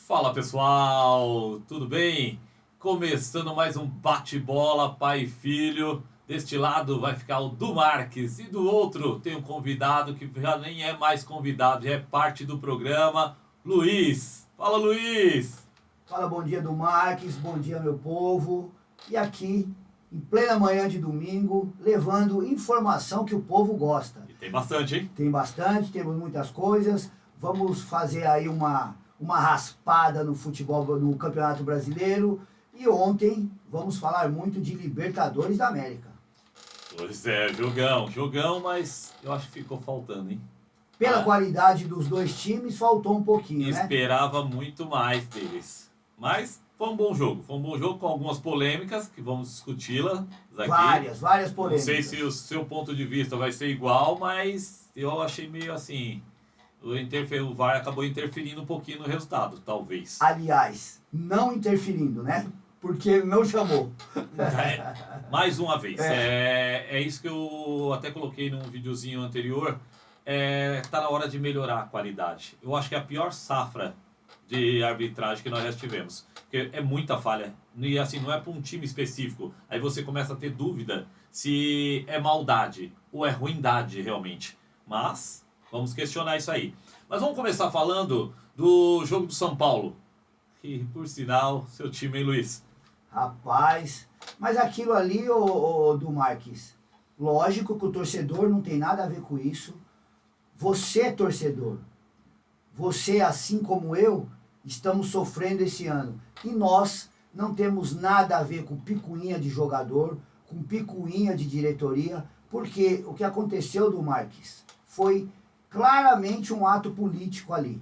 Fala pessoal, tudo bem? Começando mais um bate-bola pai e filho. Deste lado vai ficar o Du Marques e do outro tem um convidado que já nem é mais convidado, já é parte do programa, Luiz. Fala, Luiz! Fala, bom dia do Marques, bom dia meu povo. E aqui, em plena manhã de domingo, levando informação que o povo gosta. E tem bastante, hein? Tem bastante, temos muitas coisas. Vamos fazer aí uma raspada no futebol, no Campeonato Brasileiro. E ontem vamos falar muito de Libertadores da América. Pois é, jogão, mas eu acho que ficou faltando, hein? Pela qualidade dos dois times, faltou um pouquinho, né? Esperava muito mais deles. Mas foi um bom jogo com algumas polêmicas que vamos discuti-las aqui. Várias polêmicas. Não sei se o seu ponto de vista vai ser igual, mas eu achei meio assim, o VAR acabou interferindo um pouquinho no resultado, talvez. Aliás, não interferindo, né? Porque ele não chamou. Mais uma vez, é isso que eu até coloquei num videozinho anterior, tá na hora de melhorar a qualidade. Eu acho que é a pior safra de arbitragem que nós já tivemos, porque é muita falha, e assim, não é para um time específico, aí você começa a ter dúvida se é maldade ou é ruindade realmente, mas vamos questionar isso aí. Mas vamos começar falando do jogo do São Paulo, que por sinal, seu time, hein, Luiz? Rapaz, mas aquilo ali, do Marques, lógico que o torcedor não tem nada a ver com isso. Você, torcedor, você, assim como eu, estamos sofrendo esse ano. E nós não temos nada a ver com picuinha de jogador, com picuinha de diretoria, porque o que aconteceu do Marques foi claramente um ato político ali.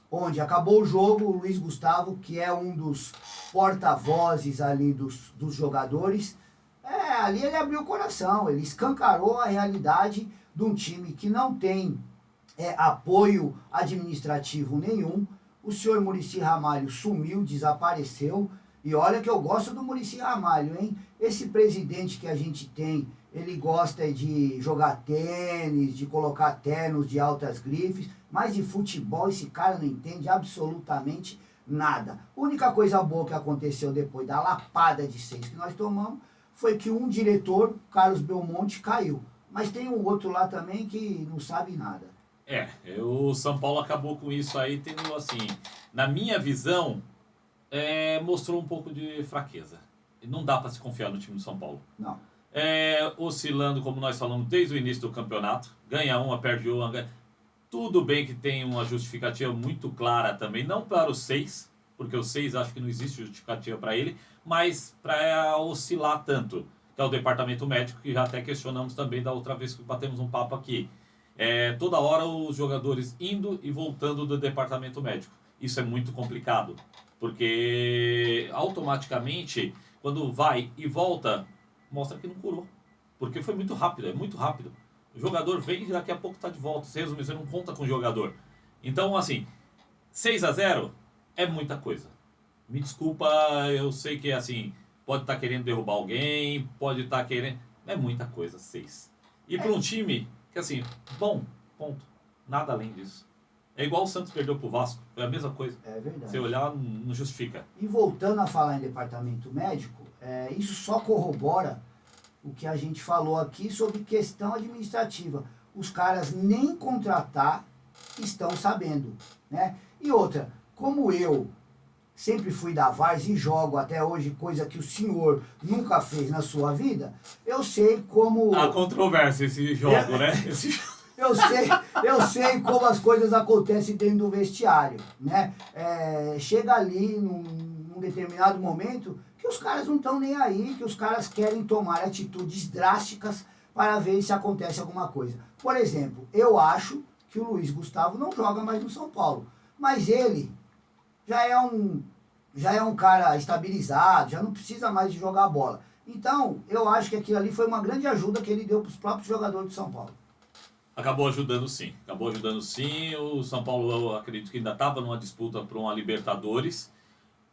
Onde acabou o jogo, o Luiz Gustavo, que é um dos porta-vozes ali dos jogadores, ali ele abriu o coração, ele escancarou a realidade de um time que não tem apoio administrativo nenhum. O senhor Muricy Ramalho sumiu, desapareceu, e olha que eu gosto do Muricy Ramalho, hein? Esse presidente que a gente tem, ele gosta de jogar tênis, de colocar ternos de altas grifes, mas de futebol esse cara não entende absolutamente nada. A única coisa boa que aconteceu depois da lapada de 6 que nós tomamos foi que um diretor, Carlos Belmonte, caiu. Mas tem um outro lá também que não sabe nada. O São Paulo acabou com isso aí, tendo assim, na minha visão, mostrou um pouco de fraqueza. Não dá para se confiar no time do São Paulo. Não. Oscilando, como nós falamos, desde o início do campeonato. Ganha uma, perde uma. Tudo bem que tem uma justificativa muito clara também, não para os 6, porque os 6 acho que não existe justificativa para ele, mas para oscilar tanto, que é o departamento médico, que já até questionamos também da outra vez que batemos um papo aqui. Toda hora os jogadores indo e voltando do departamento médico. Isso é muito complicado, porque automaticamente, quando vai e volta, mostra que não curou, porque foi muito rápido, é muito rápido. O jogador vem e daqui a pouco está de volta. Se resumir, você não conta com o jogador. Então, assim, 6-0 é muita coisa. Me desculpa, eu sei que, assim, pode estar querendo derrubar alguém, pode estar querendo... É muita coisa, 6. E para um time que, assim, bom, ponto. Nada além disso. É igual o Santos perdeu pro Vasco. Foi a mesma coisa. É verdade. Você olhar, não justifica. E voltando a falar em departamento médico, isso só corrobora o que a gente falou aqui sobre questão administrativa. Os caras nem contratar estão sabendo, né? E outra, como eu sempre fui da Vars e jogo até hoje, coisa que o senhor nunca fez na sua vida, eu sei como... Há controvérsia esse jogo, né? Eu sei como as coisas acontecem dentro do vestiário, né? Chega ali num determinado momento que os caras não estão nem aí, que os caras querem tomar atitudes drásticas para ver se acontece alguma coisa. Por exemplo, eu acho que o Luiz Gustavo não joga mais no São Paulo, mas ele já é um cara estabilizado, já não precisa mais de jogar bola. Então, eu acho que aquilo ali foi uma grande ajuda que ele deu para os próprios jogadores de São Paulo. Acabou ajudando sim. O São Paulo, eu acredito que ainda estava numa disputa para uma Libertadores.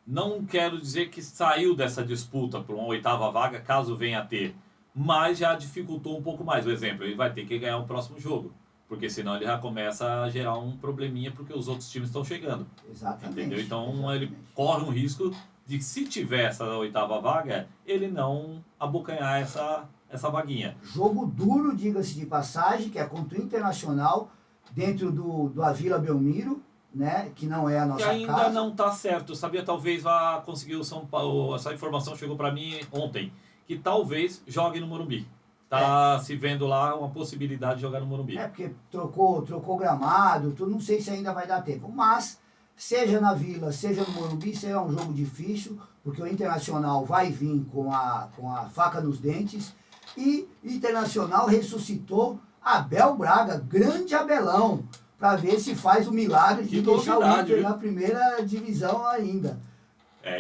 Não quero dizer que saiu dessa disputa para uma 8ª vaga, caso venha a ter, mas já dificultou um pouco mais. O exemplo, ele vai ter que ganhar o próximo jogo. Porque senão ele já começa a gerar um probleminha porque os outros times estão chegando. Exatamente. Entendeu? Então exatamente. ele corre um risco de, se tiver essa oitava vaga, ele não abocanhar essa vaguinha. Jogo duro, diga-se de passagem, que é contra o Internacional, dentro do Avila Belmiro, né? Que não é a E nossa ainda casa. não está certo, sabia? Talvez vá conseguir o São Paulo. Essa informação chegou para mim ontem, que talvez jogue no Morumbi. Tá se vendo lá uma possibilidade de jogar no Morumbi. É, porque trocou gramado, tudo, não sei se ainda vai dar tempo. Mas, seja na Vila, seja no Morumbi, será um jogo difícil, porque o Internacional vai vir com a faca nos dentes. E o Internacional ressuscitou Abel Braga, grande Abelão, para ver se faz o milagre de Que deixar novidade, o Inter viu? na primeira divisão ainda.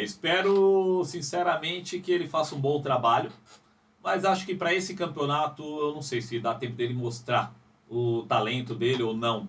Espero sinceramente que ele faça um bom trabalho, mas acho que para esse campeonato eu não sei se dá tempo dele mostrar o talento dele ou não,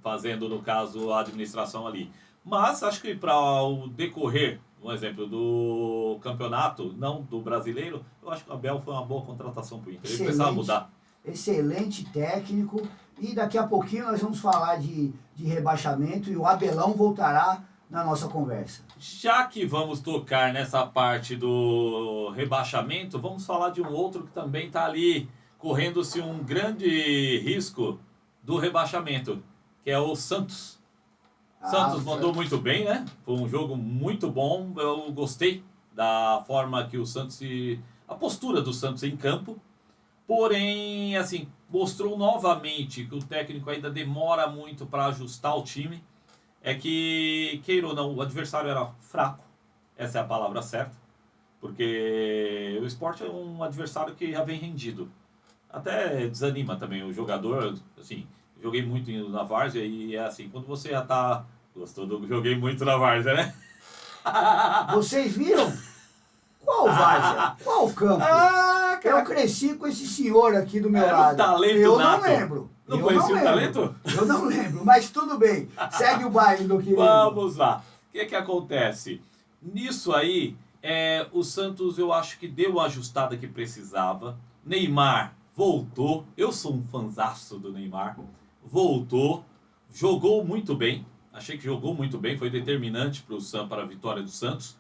fazendo no caso a administração ali. Mas acho que para o decorrer, um exemplo do campeonato, não do brasileiro, eu acho que o Abel foi uma boa contratação para o Inter. Ele precisava mudar. Excelente técnico. E daqui a pouquinho nós vamos falar de rebaixamento e o Abelão voltará na nossa conversa. Já que vamos tocar nessa parte do rebaixamento, vamos falar de um outro que também está ali correndo-se um grande risco do rebaixamento, que é o Santos. Santos mandou muito bem, né? Foi um jogo muito bom. Eu gostei da forma que o Santos a postura do Santos em campo. Porém, assim, mostrou novamente que o técnico ainda demora muito para ajustar o time. É que, queira ou não, o adversário era fraco. Essa é a palavra certa. Porque o Sport é um adversário que já vem rendido. Até desanima também o jogador. Assim, joguei muito na Várzea e é assim, quando você já tá... Gostou do... Joguei muito na Várzea, né? Vocês viram? Qual Várzea? Qual campo? Eu cresci com esse senhor aqui do meu Era um lado. talento Eu nato. não lembro. Não Eu conhecia o lembro. talento? Eu não lembro, mas tudo bem. Segue o baile do querido. Vamos lá. O que acontece? Nisso aí, o Santos eu acho que deu a ajustada que precisava. Neymar voltou. Eu sou um fanzaço do Neymar. Voltou. Jogou muito bem. Achei que jogou muito bem. Foi determinante para a vitória do Santos.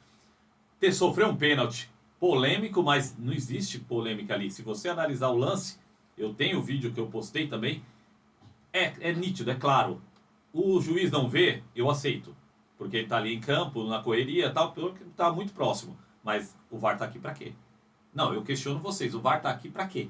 Sofreu um pênalti polêmico, mas não existe polêmica ali. Se você analisar o lance, eu tenho o vídeo que eu postei também. É nítido, é claro. O juiz não vê, eu aceito. Porque ele tá ali em campo, na correria e tal, porque tá muito próximo. Mas o VAR tá aqui pra quê? Não, eu questiono vocês, o VAR tá aqui pra quê?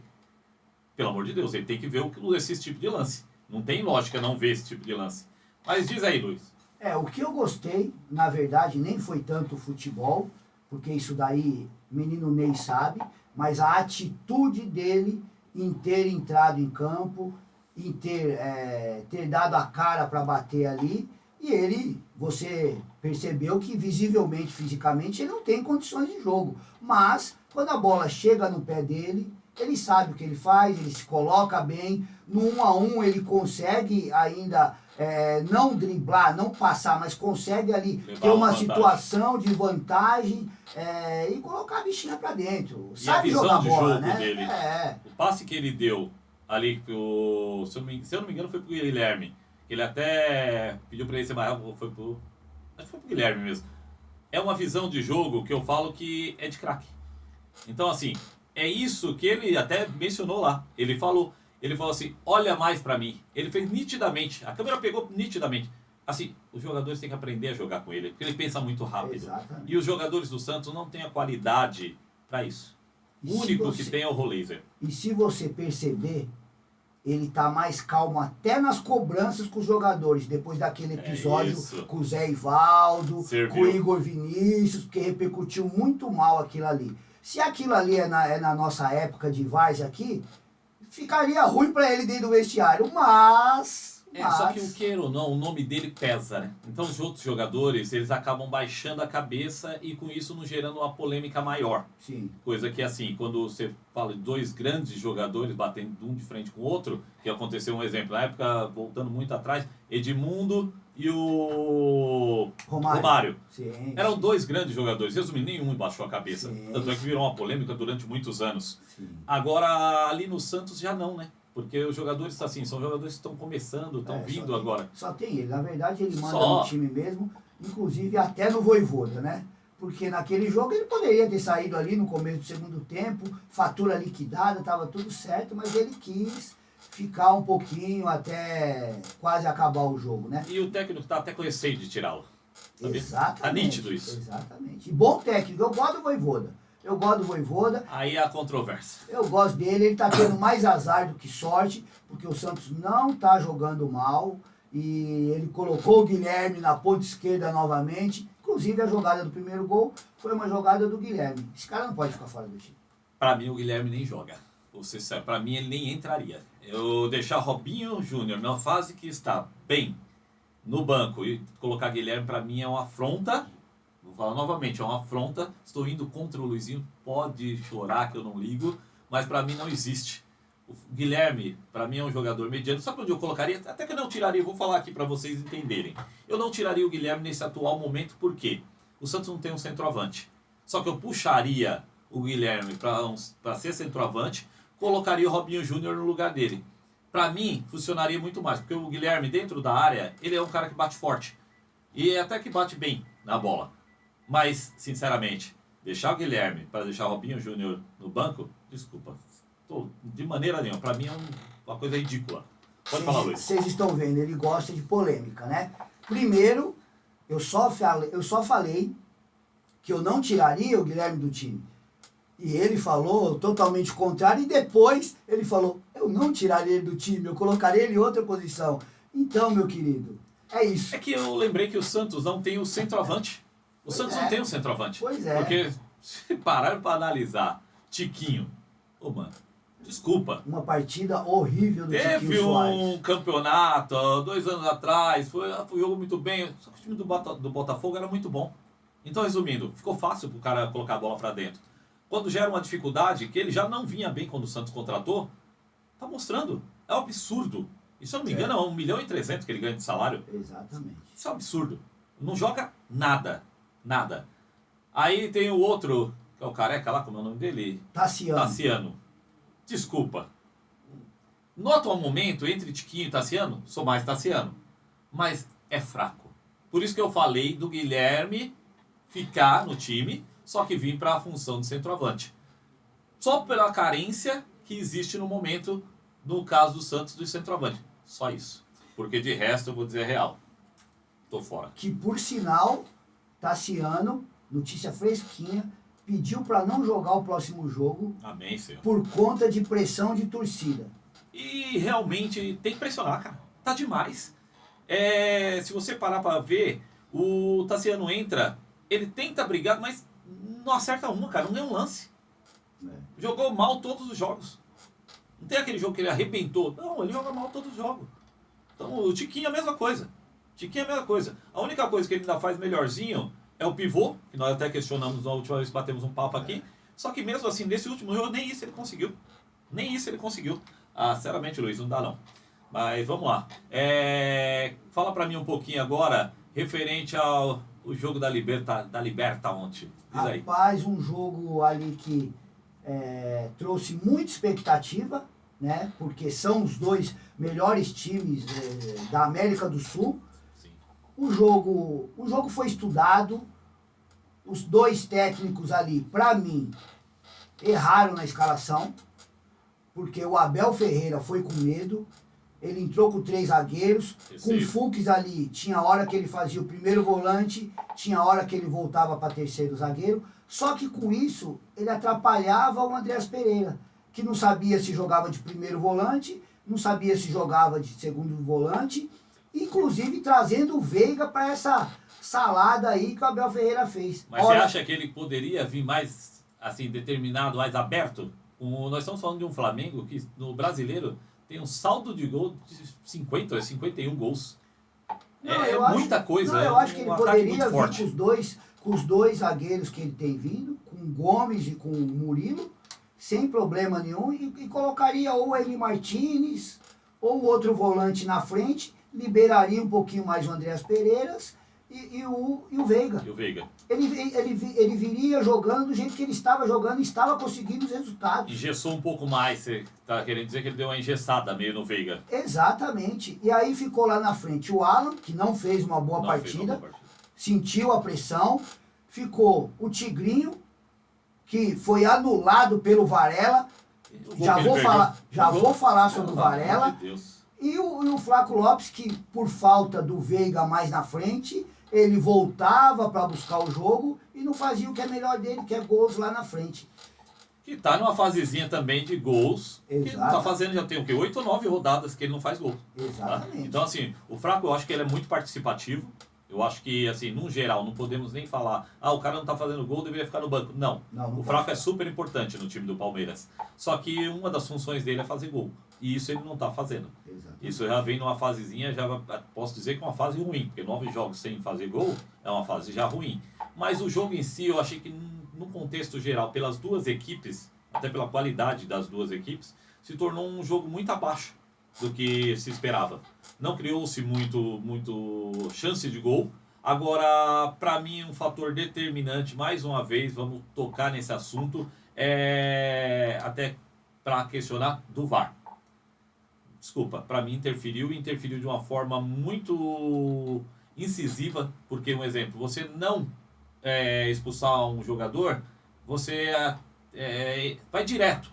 Pelo amor de Deus, ele tem que ver esse tipo de lance. Não tem lógica não ver esse tipo de lance. Mas diz aí, Luiz. O que eu gostei, na verdade, nem foi tanto o futebol, porque isso daí menino Ney sabe, mas a atitude dele em ter entrado em campo, em ter dado a cara para bater ali, e ele, você percebeu que visivelmente, fisicamente, ele não tem condições de jogo. Mas, quando a bola chega no pé dele, ele sabe o que ele faz, ele se coloca bem, no 1 a 1 ele consegue ainda não driblar, não passar, mas consegue ali ter uma situação de vantagem e colocar a bichinha pra dentro. Sabe e a visão jogar de bola, jogo né? dele, o passe que ele deu ali, se eu não me engano, foi pro Guilherme. Ele até pediu pra ele ser mais rápido, acho que foi pro Guilherme mesmo. É uma visão de jogo que eu falo que é de craque. Então, assim, é isso que ele até mencionou lá. Ele falou assim, olha mais pra mim. Ele fez nitidamente, a câmera pegou nitidamente. Assim, os jogadores têm que aprender a jogar com ele, porque ele pensa muito rápido. Exatamente. E os jogadores do Santos não têm a qualidade pra isso. O único que tem é o Roleiser. E se você perceber, ele tá mais calmo até nas cobranças com os jogadores, depois daquele episódio com o Zé Ivaldo, com o Igor Vinícius, porque repercutiu muito mal aquilo ali. Se aquilo ali é na nossa época de várzea aqui, ficaria ruim para ele dentro do vestiário, mas... Só que o queira ou não, o nome dele pesa, né? Então os outros jogadores, eles acabam baixando a cabeça e com isso nos gerando uma polêmica maior. Sim. Coisa que assim, quando você fala de dois grandes jogadores batendo um de frente com o outro, que aconteceu um exemplo, na época, voltando muito atrás, Edmundo e o Romário. Sim, Eram dois grandes jogadores, resumindo, nenhum baixou a cabeça. Sim. Tanto é que virou uma polêmica durante muitos anos. Sim. Agora, ali no Santos já não, né? Porque os jogadores, assim, são jogadores que estão começando, estão vindo agora. Só tem ele. Na verdade, ele manda Só. no time mesmo, inclusive até no Vojvoda, né? Porque naquele jogo ele poderia ter saído ali no começo do segundo tempo, fatura liquidada, estava tudo certo, mas ele quis ficar um pouquinho até quase acabar o jogo, né? E o técnico está até com receio de tirá-lo. Exatamente. Tá nítido isso. Exatamente. E bom técnico, eu gosto do Vojvoda. Eu gosto do Vojvoda. Aí há controvérsia. Eu gosto dele, ele tá tendo mais azar do que sorte, porque o Santos não tá jogando mal. E ele colocou o Guilherme na ponta esquerda novamente. Inclusive a jogada do primeiro gol foi uma jogada do Guilherme. Esse cara não pode ficar fora do time. Para mim o Guilherme nem joga. Para mim ele nem entraria. Eu deixar Robinho Júnior na fase que está bem no banco e colocar Guilherme para mim é uma afronta. Vou falar novamente, é uma afronta. Estou indo contra o Luizinho, pode chorar que eu não ligo, mas para mim não existe. O Guilherme, para mim, é um jogador mediano. Sabe onde eu colocaria? Até que eu não tiraria, vou falar aqui para vocês entenderem. Eu não tiraria o Guilherme nesse atual momento, por quê? O Santos não tem um centroavante. Só que eu puxaria o Guilherme para ser centroavante, colocaria o Robinho Júnior no lugar dele. Para mim, funcionaria muito mais, porque o Guilherme, dentro da área, ele é um cara que bate forte. E até que bate bem na bola. Mas, sinceramente, deixar o Guilherme para deixar o Robinho Júnior no banco, desculpa. De maneira nenhuma. Pra mim é uma coisa ridícula. Pode falar, Luiz. Vocês estão vendo, ele gosta de polêmica, né? Primeiro, eu só falei que eu não tiraria o Guilherme do time. E ele falou totalmente o contrário. E depois ele falou, eu não tiraria ele do time, eu colocaria ele em outra posição. Então, meu querido, é isso. É que eu lembrei que o Santos não tem o centroavante. O Santos não tem o centroavante. Pois é. Porque se pararam pra analisar Tiquinho, ô mano, desculpa. Uma partida horrível do Tiquinho Teve Soares. um campeonato 2 anos atrás, foi um jogo muito bem, só que o time do Botafogo era muito bom. Então, resumindo, ficou fácil pro cara colocar a bola pra dentro. Quando gera uma dificuldade, que ele já não vinha bem quando o Santos contratou, tá mostrando. É um absurdo. E se eu não me engano, é 1.300.000 que ele ganha de salário. Exatamente. Isso é um absurdo. Não joga nada. Nada. Aí tem o outro, que é o careca lá, como é o nome dele? Tassiano. Desculpa. No atual momento, entre Tiquinho e Tassiano, sou mais Tassiano. Mas é fraco. Por isso que eu falei do Guilherme ficar no time, só que vir para a função de centroavante. Só pela carência que existe no momento, no caso do Santos, do centroavante. Só isso. Porque de resto, eu vou dizer real. Tô fora. Que, por sinal, Tassiano, notícia fresquinha, pediu para não jogar o próximo jogo. Amém, senhor. Por conta de pressão de torcida. E realmente tem que pressionar, cara. Tá demais. Se você parar para ver, o Tassiano entra, ele tenta brigar, mas não acerta uma, cara. Não tem um lance. Jogou mal todos os jogos. Não tem aquele jogo que ele arrebentou. Não, ele joga mal todos os jogos. Então o Tiquinho é a mesma coisa. A única coisa que ele ainda faz melhorzinho é o pivô, que nós até questionamos na última vez que batemos um papo aqui. Só que mesmo assim, nesse último jogo, nem isso ele conseguiu. Ah, sinceramente, Luiz, não dá não. Mas vamos lá. Fala pra mim um pouquinho agora, referente ao jogo da Liberta ontem. Diz aí. Rapaz, um jogo ali que trouxe muita expectativa, né? Porque são os dois melhores times da América do Sul. Sim. O jogo foi estudado. Os dois técnicos ali, para mim, erraram na escalação, porque o Abel Ferreira foi com medo. Ele entrou com 3 zagueiros, com o Fux ali, tinha hora que ele fazia o primeiro volante, tinha hora que ele voltava para terceiro zagueiro, só que com isso ele atrapalhava o Andreas Pereira, que não sabia se jogava de primeiro volante, não sabia se jogava de segundo volante, inclusive trazendo o Veiga para essa salada aí que o Abel Ferreira fez. Mas você acha que ele poderia vir mais assim, determinado, mais aberto? Nós estamos falando de um Flamengo que no brasileiro tem um saldo de gol de 51 gols. Muita coisa. Não, eu acho que ele poderia vir com os dois zagueiros que ele tem vindo, com o Gomes e com o Murilo, sem problema nenhum, e colocaria ou o Eli Martinez ou outro volante na frente, liberaria um pouquinho mais o Andreas Pereira e o Veiga. E o Veiga. Ele viria jogando do jeito que ele estava jogando e estava conseguindo os resultados. Engessou um pouco mais, você tá querendo dizer que ele deu uma engessada meio no Veiga. Exatamente. E aí ficou lá na frente o Alan, que não fez uma boa partida, sentiu a pressão. Ficou o Tigrinho, que foi anulado pelo Varela. Já vou falar sobre o Varela. E o Flaco Lopes, que por falta do Veiga mais na frente, ele voltava para buscar o jogo e não fazia o que é melhor dele, que é gols lá na frente. Que tá numa fasezinha também de gols. Exato. Que não tá fazendo, já tem o quê? 8 ou 9 rodadas que ele não faz gol. Exatamente. Tá? Então, assim, o Flaco, eu acho que ele é muito participativo. Eu acho que, assim, num geral, não podemos nem falar, o cara não tá fazendo gol, deveria ficar no banco. Não. O Flaco é super importante no time do Palmeiras. Só que uma das funções dele é fazer gol. E isso ele não tá fazendo. Exatamente. Isso já vem numa fasezinha, já posso dizer que é uma fase ruim, porque 9 jogos sem fazer gol é uma fase já ruim. Mas o jogo em si, eu achei que no contexto geral, pelas duas equipes, até pela qualidade das duas equipes, se tornou um jogo muito abaixo do que se esperava. Não criou-se muito chance de gol. Agora, para mim, um fator determinante, mais uma vez, vamos tocar nesse assunto, até para questionar do VAR. Desculpa, para mim interferiu de uma forma muito incisiva, porque, um exemplo, você não expulsar um jogador, você vai direto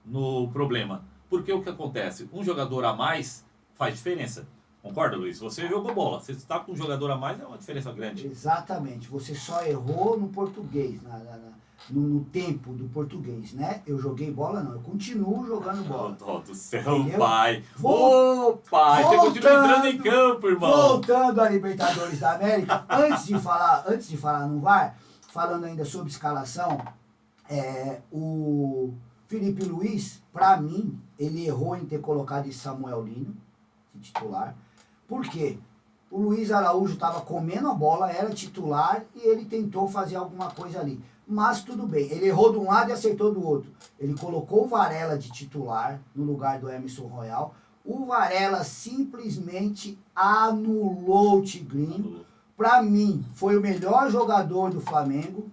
no problema. Porque o que acontece? Um jogador a mais faz diferença. Concorda, Luiz? Você jogou bola. Você está com um jogador a mais, é uma diferença grande. Exatamente. Você só errou no português, no tempo do português, né? Eu joguei bola, não. Eu continuo jogando bola. Oh, do céu, entendeu? pai. Pai, você continua entrando em campo, irmão. Voltando à Libertadores da América, antes de falar no VAR, falando ainda sobre escalação, o Felipe Luiz, para mim, ele errou em ter colocado esse Samuel Lino, de titular. Por quê? O Luiz Araújo estava comendo a bola, era titular e ele tentou fazer alguma coisa ali. Mas tudo bem, ele errou de um lado e acertou do outro. Ele colocou o Varela de titular no lugar do Emerson Royal. O Varela simplesmente anulou o Tigrinho. Para mim, foi o melhor jogador do Flamengo,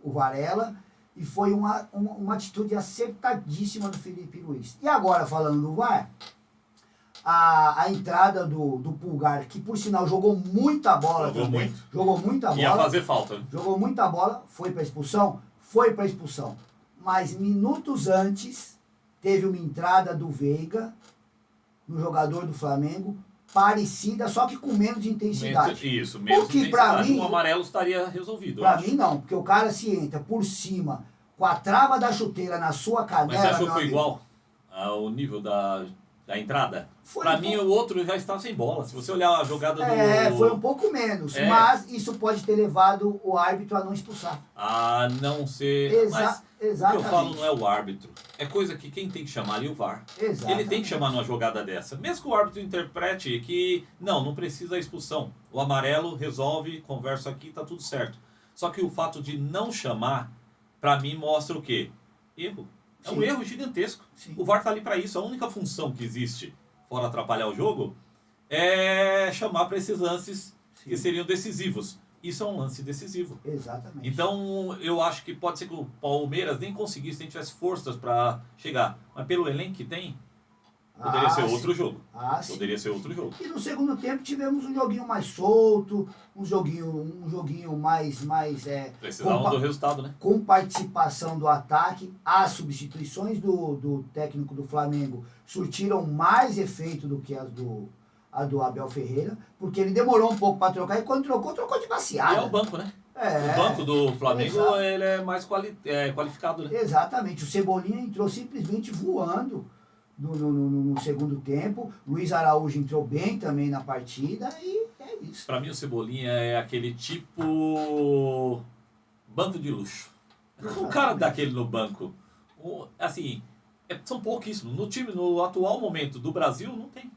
o Varela, e foi uma atitude acertadíssima do Felipe Luiz. E agora, falando do VAR, a entrada do Pulgar, que por sinal jogou muita bola também. Jogou muita bola. Ia fazer falta. Jogou muita bola, foi para expulsão? Foi para expulsão. Mas minutos antes, teve uma entrada do Veiga, no jogador do Flamengo, parecida, só que com menos intensidade. Isso, menos porque intensidade. Mim, o amarelo estaria resolvido. Para mim não, porque o cara se entra por cima, com a trava da chuteira na sua canela... Mas você achou que foi igual ao nível da entrada? Para mim, o outro já estava sem bola. Se você olhar a jogada do... foi um pouco menos, mas isso pode ter levado o árbitro a não expulsar. A não ser... Exatamente. O que eu falo não é o árbitro. É coisa que quem tem que chamar ali é o VAR. Exatamente. Ele tem que chamar numa jogada dessa. Mesmo que o árbitro interprete que não precisa da expulsão. O amarelo resolve, conversa aqui, tá tudo certo. Só que o fato de não chamar, para mim, mostra o quê? Erro. É um erro gigantesco. Sim. O VAR tá ali para isso. A única função que existe, fora atrapalhar o jogo, é chamar para esses lances que seriam decisivos. Isso é um lance decisivo. Exatamente. Então, eu acho que pode ser que o Palmeiras nem conseguisse, nem tivesse forças para chegar. Mas pelo elenco que tem, poderia ser outro jogo. Poderia ser outro jogo. E no segundo tempo tivemos um joguinho mais solto, um joguinho mais precisavam do resultado, né? Com participação do ataque. As substituições do técnico do Flamengo surtiram mais efeito do que as do Abel Ferreira, porque ele demorou um pouco para trocar, e quando trocou de baseada. E é o banco, né? O banco do Flamengo, ele é mais qualificado, né? Exatamente. O Cebolinha entrou simplesmente voando no segundo tempo. Luiz Araújo entrou bem também na partida e é isso. Para mim, o Cebolinha é aquele tipo banco de luxo. Um cara daquele no banco, assim, são pouquíssimos. No time, no atual momento do Brasil, não tem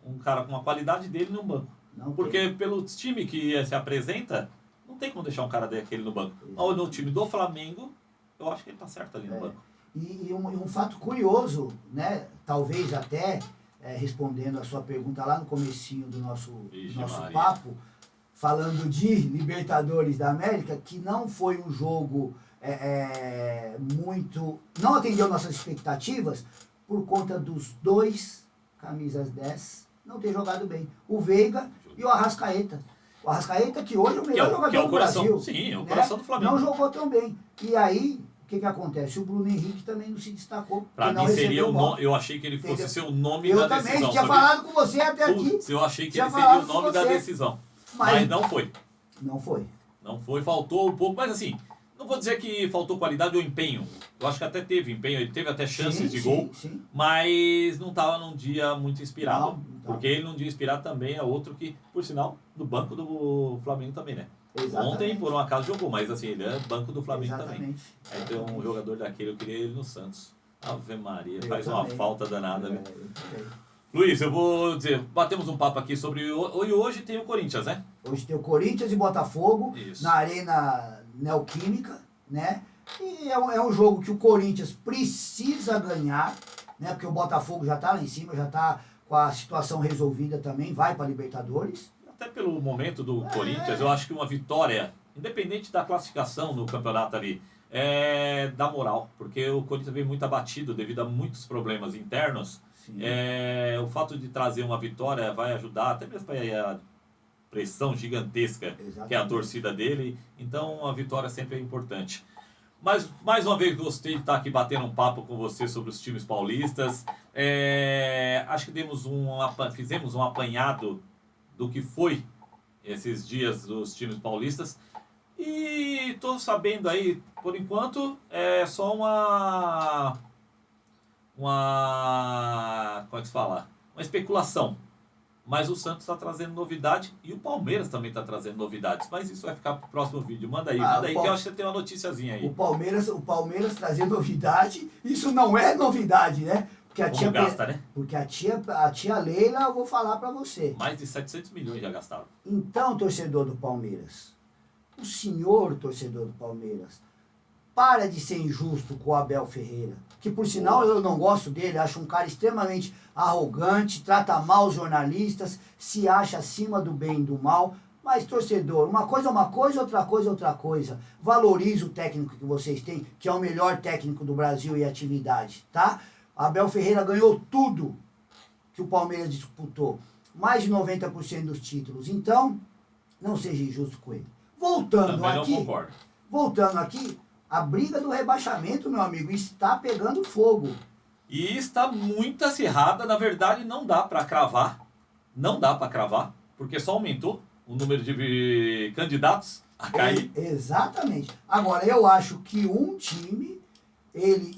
um cara com a qualidade dele no banco. Porque pelo time que se apresenta, não tem como deixar um cara daquele no banco. Ou no time do Flamengo, eu acho que ele tá certo ali no banco. E um fato curioso, né? Talvez até respondendo a sua pergunta lá no comecinho do nosso papo, falando de Libertadores da América, que não foi um jogo muito... Não atendeu nossas expectativas por conta dos dois camisas 10 não ter jogado bem. O Veiga e o Arrascaeta. O Arrascaeta, que hoje é o melhor jogador do Brasil. Sim, é o coração do Flamengo. Não jogou tão bem. E aí, o que acontece? O Bruno Henrique também não se destacou. Pra mim seria o nome. Eu achei que ele fosse ser o nome da decisão. Eu também tinha falado com você até aqui. Putz, eu achei que ele seria o nome da decisão. Mas não foi. Não foi. Não foi, faltou um pouco, mas assim, não vou dizer que faltou qualidade ou empenho. Eu acho que até teve empenho, ele teve até chances de gol, mas não estava num dia muito inspirado. Não. Porque ele num dia inspirado também é outro que, por sinal, no banco do Flamengo também, né? Exatamente. Ontem, por um acaso, jogou, mas assim, ele é banco do Flamengo Exatamente. também. Aí tem um jogador daquele, eu queria ele no Santos. Ave Maria, faz também. uma falta danada, né? Luiz, eu vou dizer, batemos um papo aqui sobre... Hoje tem o Corinthians, né? Hoje tem o Corinthians e Botafogo, Isso. na Arena Neoquímica, né? E é um jogo que o Corinthians precisa ganhar, né? Porque o Botafogo já está lá em cima, já está com a situação resolvida também, vai para a Libertadores. Até pelo momento do Corinthians, eu acho que uma vitória, independente da classificação no campeonato ali, dá moral, porque o Corinthians veio muito abatido devido a muitos problemas internos. O fato de trazer uma vitória vai ajudar, até mesmo para a pressão gigantesca. Exatamente. Que é a torcida dele, então a vitória sempre é importante. Mas, mais uma vez, gostei de estar aqui batendo um papo com você sobre os times paulistas. Acho que fizemos um apanhado do que foi esses dias dos times paulistas. E estou sabendo aí, por enquanto, é só uma como é que se fala? Uma especulação. Mas o Santos está trazendo novidade e o Palmeiras também está trazendo novidades. Mas isso vai ficar para o próximo vídeo. Manda aí, que eu acho que você tem uma noticiazinha aí. O Palmeiras trazendo novidade, isso não é novidade, né? Porque a tia gasta, né? Porque a tia Leila, eu vou falar para você. Mais de 700 milhões já gastaram. Então, torcedor do Palmeiras, o senhor torcedor do Palmeiras, para de ser injusto com o Abel Ferreira, que por sinal eu não gosto dele, acho um cara extremamente arrogante, trata mal os jornalistas, se acha acima do bem e do mal. Mas, torcedor, uma coisa é uma coisa, outra coisa é outra coisa. Valorize o técnico que vocês têm, que é o melhor técnico do Brasil em atividade, tá? Abel Ferreira ganhou tudo que o Palmeiras disputou, mais de 90% dos títulos. Então, não seja injusto com ele. Voltando aqui, a briga do rebaixamento, meu amigo, está pegando fogo. E está muito acirrada, na verdade não dá para cravar. Não dá para cravar, porque só aumentou o número de candidatos a cair. Exatamente. Agora, eu acho que um time,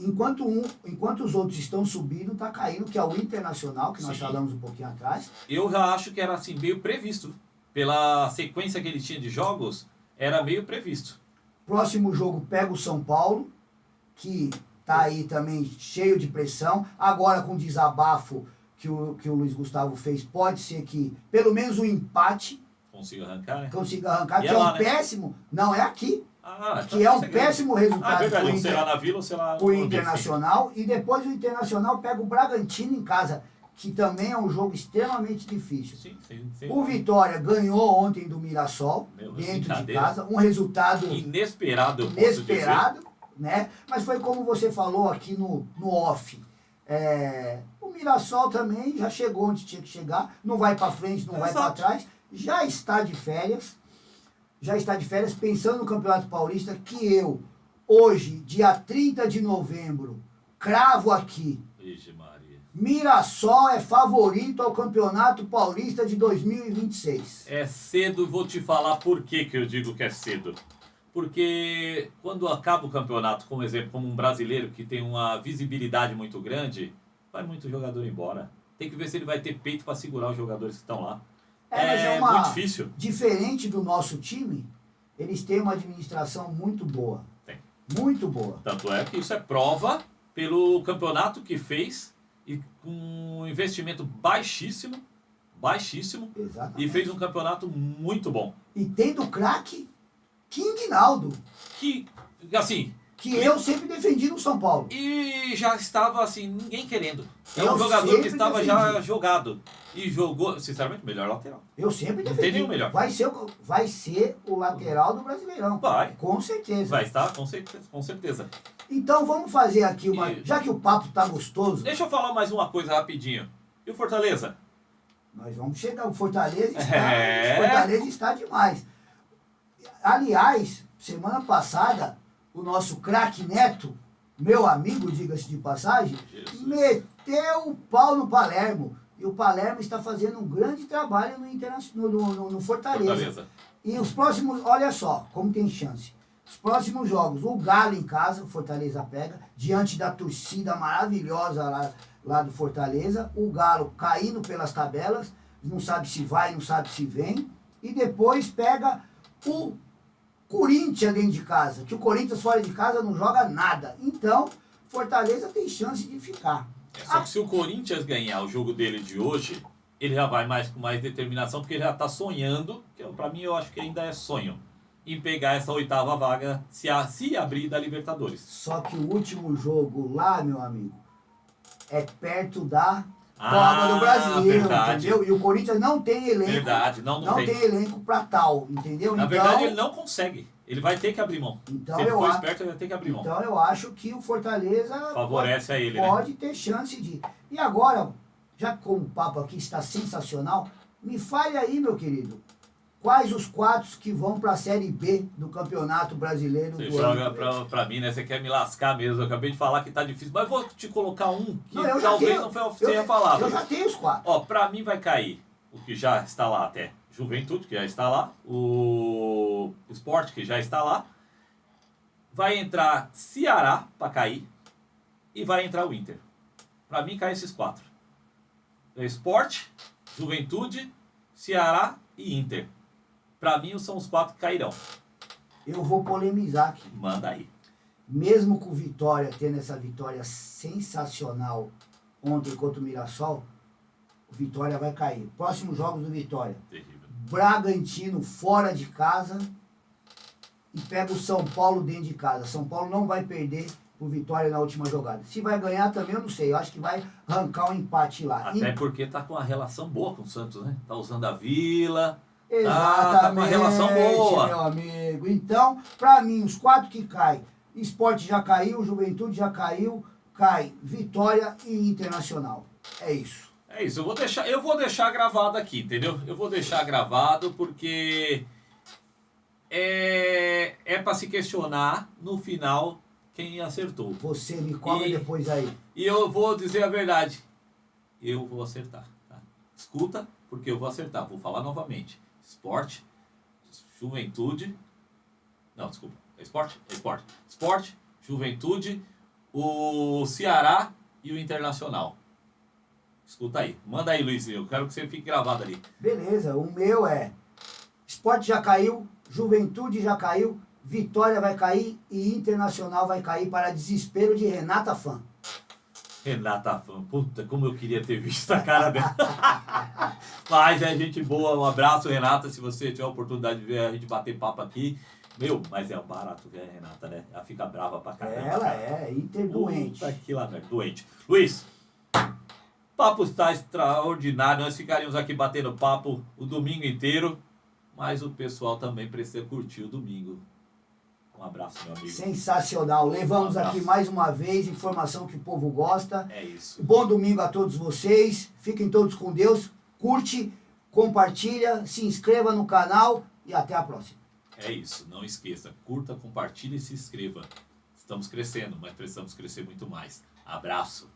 enquanto os outros estão subindo, está caindo, que é o Internacional, que nós falamos um pouquinho atrás. Eu já acho que era assim, meio previsto. Pela sequência que ele tinha de jogos, era meio previsto. Próximo jogo pega o São Paulo, que tá aí também cheio de pressão. Agora com o desabafo que o Luiz Gustavo fez, pode ser que pelo menos um empate consiga arrancar, né? Que é um péssimo. Não, é aqui. Que é um péssimo resultado. É verdade, sei lá na Vila ou sei lá o Internacional. E depois o Internacional pega o Bragantino em casa, que também é um jogo extremamente difícil. Sim. O Vitória ganhou ontem do Mirassol, dentro de casa, um resultado inesperado, né? Mas foi como você falou aqui no off. O Mirassol também já chegou onde tinha que chegar, não vai para frente, não vai para trás, já está de férias, pensando no Campeonato Paulista, que eu, hoje, dia 30 de novembro, cravo aqui. Ixi, Maria. Mirassol é favorito ao Campeonato Paulista de 2026. É cedo, vou te falar por que eu digo que é cedo. Porque quando acaba o campeonato, como exemplo, como um brasileiro que tem uma visibilidade muito grande, vai muito jogador embora. Tem que ver se ele vai ter peito para segurar os jogadores que estão lá. É muito difícil. Diferente do nosso time, eles têm uma administração muito boa. Tem. Muito boa. Tanto é que isso é prova pelo campeonato que fez e com um investimento baixíssimo. Exatamente. E fez um campeonato muito bom. E tem do craque King Naldo. Que, assim, que eu sempre defendi no São Paulo. E já estava assim, ninguém querendo. É Eu um jogador sempre que estava já defendi. jogado. E jogou, sinceramente, melhor lateral. Eu sempre Não tem defendi. nenhum melhor. Vai ser o lateral do Brasileirão. Vai. Com certeza. Vai estar, com certeza. Com certeza. Então vamos fazer aqui uma. E- Já que o papo tá gostoso, Deixa eu falar mais uma coisa rapidinho. E o Fortaleza? nós vamos chegar. O Fortaleza É. o Fortaleza está demais. Aliás, semana passada, o nosso craque Neto, meu amigo, diga-se de passagem, Jesus. meteu o pau no Palermo. E o Palermo está fazendo um grande trabalho no Fortaleza. Fortaleza. E os próximos, olha só, como tem chance. Os próximos jogos, o Galo em casa, o Fortaleza pega, diante da torcida maravilhosa lá do Fortaleza. O Galo caindo pelas tabelas, não sabe se vai, não sabe se vem. E depois pega o Corinthians dentro de casa, que o Corinthians fora de casa não joga nada. Então, Fortaleza tem chance de ficar. Só que se o Corinthians ganhar o jogo dele de hoje, ele já vai mais com mais determinação, porque ele já está sonhando, que pra mim eu acho que ainda é sonho, em pegar essa 8ª vaga, se abrir da Libertadores. Só que o último jogo lá, meu amigo, é perto da Ah, Copa do Brasil, verdade. entendeu? E o Corinthians não tem elenco. Verdade, não Não tem elenco pra tal, entendeu? Na então, verdade, ele não consegue. Ele vai ter que abrir mão. Então se ele eu for a- esperto, ele vai ter que abrir mão. então eu acho que o Fortaleza Favorece a ele, né? pode ter chance de. E agora, já que como o papo aqui está sensacional, me fale aí, meu querido, quais os 4 que vão para a Série B do Campeonato Brasileiro Você do joga ano? pra mim, né? Você quer me lascar mesmo. Eu acabei de falar que tá difícil. Mas vou te colocar um que Não, eu já talvez tenho- não foi tenha falado. Eu já tenho os 4. Ó, pra mim vai cair o que já está lá até. Juventude, que já está lá. O Sport, que já está lá. Vai entrar Ceará pra cair. E vai entrar o Inter. Pra mim cai esses 4. Sport, Juventude, Ceará e Inter. Pra mim são os 4 que cairão. Eu vou polemizar aqui. Manda aí. Mesmo com o Vitória tendo essa vitória sensacional ontem contra o Mirassol, o Vitória vai cair. Próximos jogos do Vitória. Terrível. Bragantino fora de casa e pega o São Paulo dentro de casa. São Paulo não vai perder o Vitória na última jogada. Se vai ganhar também eu não sei. Eu acho que vai arrancar um empate lá. Até porque tá com uma relação boa com o Santos, né? Tá usando a Vila. Exatamente, tá com uma relação boa. meu amigo. Então, pra mim, os 4 que caem, Sport já caiu, Juventude já caiu, cai Vitória e Internacional. É isso. É isso, eu vou deixar gravado aqui, entendeu? Eu vou deixar gravado porque é para se questionar no final quem acertou. Você me cobra E- depois aí. E eu vou dizer a verdade. Eu vou acertar. Tá? Escuta, porque eu vou acertar. Vou falar novamente. Sport, Juventude. Não, desculpa. É Sport? É Sport. Sport, Juventude, o Ceará e o Internacional. Escuta aí. Manda aí, Luizinho. Eu quero que você fique gravado ali. Beleza, o meu é Sport já caiu, Juventude já caiu, Vitória vai cair e Internacional vai cair para desespero de Renata Fã. Renata Fã, puta, como eu queria ter visto a cara dela. Mas é gente boa, um abraço, Renata. Se você tiver a oportunidade de ver a gente bater papo aqui. Meu, mas é um barato ver a Renata, né? Ela fica brava pra caramba. Ela é Inter doente. Puta que lá, doente. Luiz, papo está extraordinário. Nós ficaríamos aqui batendo papo o domingo inteiro. Mas o pessoal também precisa curtir o domingo. Um abraço, meu amigo. Sensacional. Levamos Um abraço. aqui mais uma vez informação que o povo gosta. É isso. Bom domingo a todos vocês. Fiquem todos com Deus. Curte, compartilha, se inscreva no canal e até a próxima. É isso. Não esqueça. Curta, compartilhe e se inscreva. Estamos crescendo, mas precisamos crescer muito mais. Abraço.